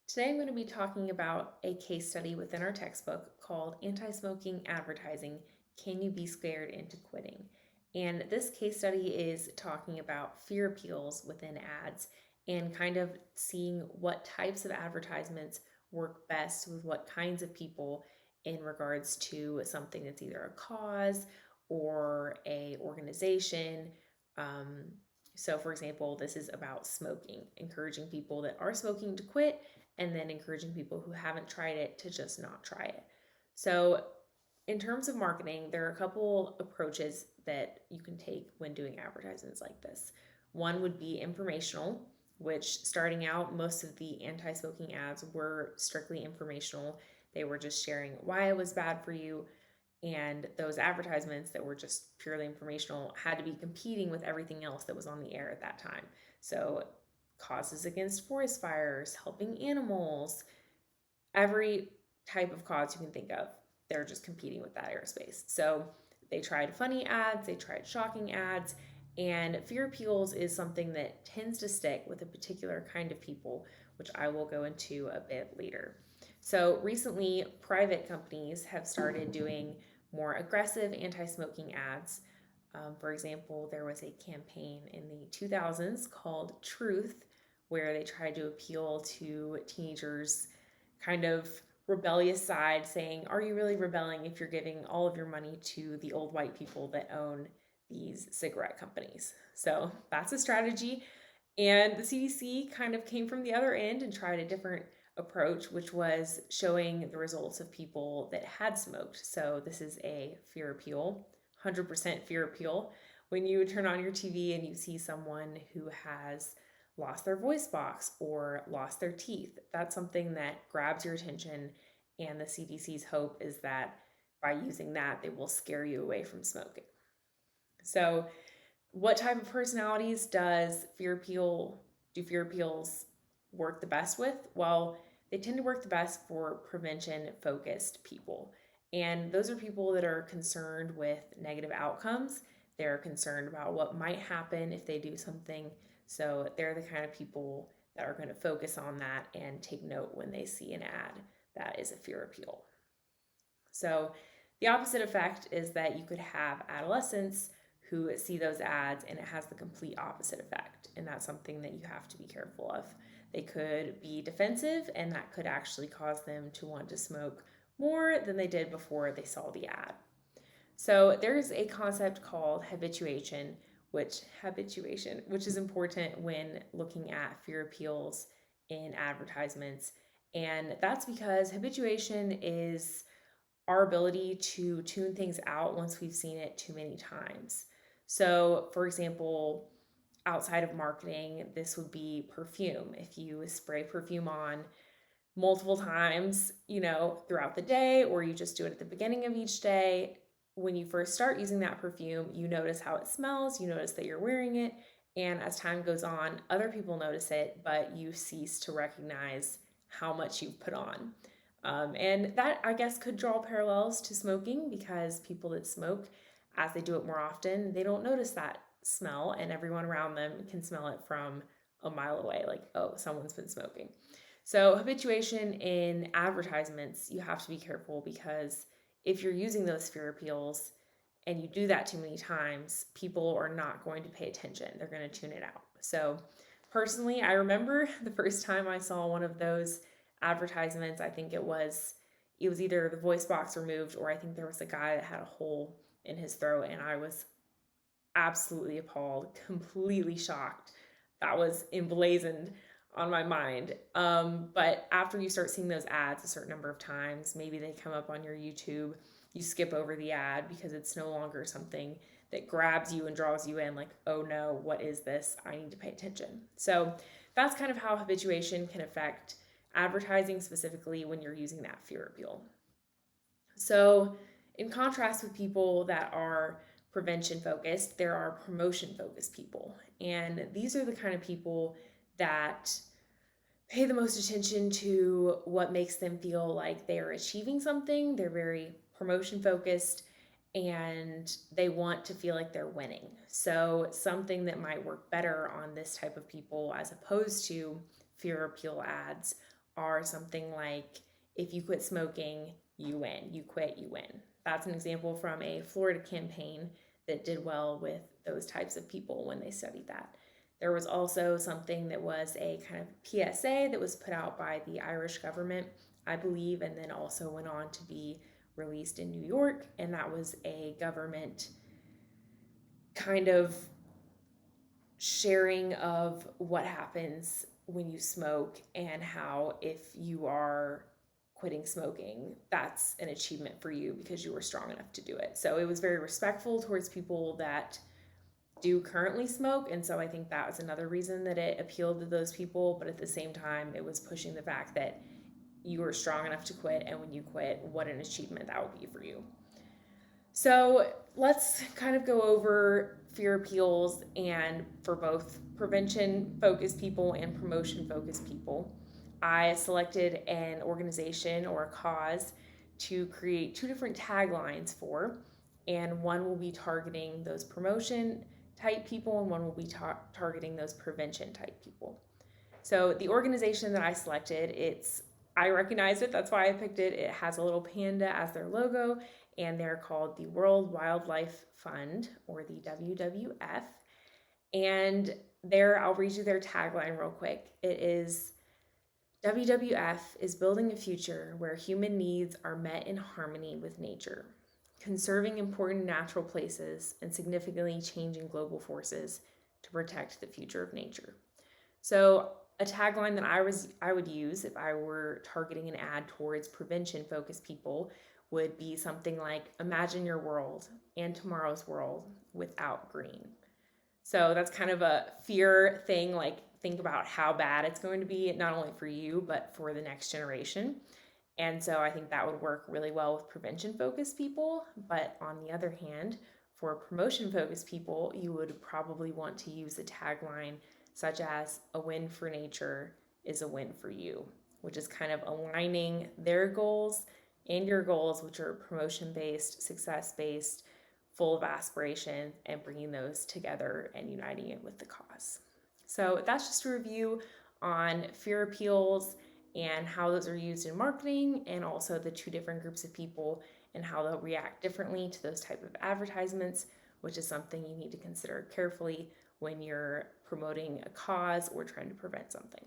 Today I'm going to be talking about a case study within our textbook called Anti-Smoking Advertising: Can You Be Scared into Quitting? And this case study is talking about fear appeals within ads and kind of seeing what types of advertisements work best with what kinds of people in regards to something that's either a cause or a organization. Um, so, for example, this is about smoking, encouraging people that are smoking to quit, and then encouraging people who haven't tried it to just not try it. So, in terms of marketing, there are a couple approaches that you can take when doing advertisements like this. One would be informational, which starting out, most of the anti smoking ads were strictly informational. They were just sharing why it was bad for you, and those advertisements that were just purely informational had to be competing with everything else that was on the air at that time. So, causes against forest fires, helping animals, every type of cause you can think of, they're just competing with that airspace. So, they tried funny ads, they tried shocking ads, and fear appeals is something that tends to stick with a particular kind of people, which I will go into a bit later. So, recently, private companies have started doing more aggressive anti smoking ads. For example, there was a campaign in the 2000s called Truth, where they tried to appeal to teenagers' kind of rebellious side, saying, are you really rebelling if you're giving all of your money to the old white people that own these cigarette companies? So that's a strategy. And the CDC kind of came from the other end and tried a different approach, which was showing the results of people that had smoked. So this is a fear appeal, 100% fear appeal. When you turn on your TV and you see someone who has lost their voice box or lost their teeth, that's something that grabs your attention. And the CDC's hope is that by using that, they will scare you away from smoking. So what type of personalities do fear appeals work the best with? Well, they tend to work the best for prevention focused people. And those are people that are concerned with negative outcomes. They're concerned about what might happen if they do something. So they're the kind of people that are going to focus on that and take note when they see an ad that is a fear appeal. So the opposite effect is that you could have adolescents who see those ads and it has the complete opposite effect. And that's something that you have to be careful of. They could be defensive, and that could actually cause them to want to smoke more than they did before they saw the ad. So there's a concept called which is important when looking at fear appeals in advertisements. And that's because habituation is our ability to tune things out once we've seen it too many times. So, for example, outside of marketing, this would be perfume. If you spray perfume on multiple times, throughout the day, or you just do it at the beginning of each day, when you first start using that perfume, you notice how it smells, you notice that you're wearing it, and as time goes on, other people notice it, but you cease to recognize how much you've put on. And that, I guess, could draw parallels to smoking because people that smoke, as they do it more often, they don't notice that smell, and everyone around them can smell it from a mile away, like, oh, someone's been smoking. So, habituation in advertisements, you have to be careful because if you're using those fear appeals and you do that too many times, people are not going to pay attention. They're going to tune it out. So, personally, I remember the first time I saw one of those advertisements, I think it was either the voice box removed, or I think there was a guy that had a hole in his throat, and I was absolutely appalled, completely shocked. That was emblazoned on my mind. But after you start seeing those ads a certain number of times, maybe they come up on your YouTube, you skip over the ad because it's no longer something that grabs you and draws you in, like, oh no, what is this? I need to pay attention. So that's kind of how habituation can affect advertising, specifically when you're using that fear appeal. So, in contrast with people that are prevention focused, there are promotion focused people. And these are the kind of people that pay the most attention to what makes them feel like they are achieving something. They're very promotion focused and they want to feel like they're winning. So, something that might work better on this type of people as opposed to fear appeal ads are something like, if you quit smoking, you win. You quit, you win. That's an example from a Florida campaign that did well with those types of people when they studied that. There was also something that was a kind of PSA that was put out by the Irish government, I believe, and then also went on to be released in New York. And that was a government kind of sharing of what happens when you smoke, and how if you are quitting smoking, that's an achievement for you because you were strong enough to do it. So it was very respectful towards people that do currently smoke, and so I think that was another reason that it appealed to those people. But at the same time, it was pushing the fact that you were strong enough to quit, and when you quit, what an achievement that would be for you. So let's kind of go over fear appeals, and for both prevention focused people and promotion focused people. I selected an organization or a cause to create two different taglines for, and one will be targeting those promotion type people, and one will be targeting those prevention type people. So the organization that I selected, I recognized it, that's why I picked it. It has a little panda as their logo, and they're called the World Wildlife Fund, or the WWF. And I'll read you their tagline real quick. It is, WWF is building a future where human needs are met in harmony with nature, conserving important natural places and significantly changing global forces to protect the future of nature. So a tagline that I would use if I were targeting an ad towards prevention focused people would be something like, imagine your world and tomorrow's world without green. So that's kind of a fear thing, like think about how bad it's going to be, not only for you, but for the next generation. And so I think that would work really well with prevention focused people. But on the other hand, for promotion focused people, you would probably want to use a tagline such as, a win for nature is a win for you, which is kind of aligning their goals and your goals, which are promotion based, success based, full of aspiration, and bringing those together and uniting it with the cause. So that's just a review on fear appeals and how those are used in marketing, and also the two different groups of people and how they'll react differently to those type of advertisements, which is something you need to consider carefully when you're promoting a cause or trying to prevent something.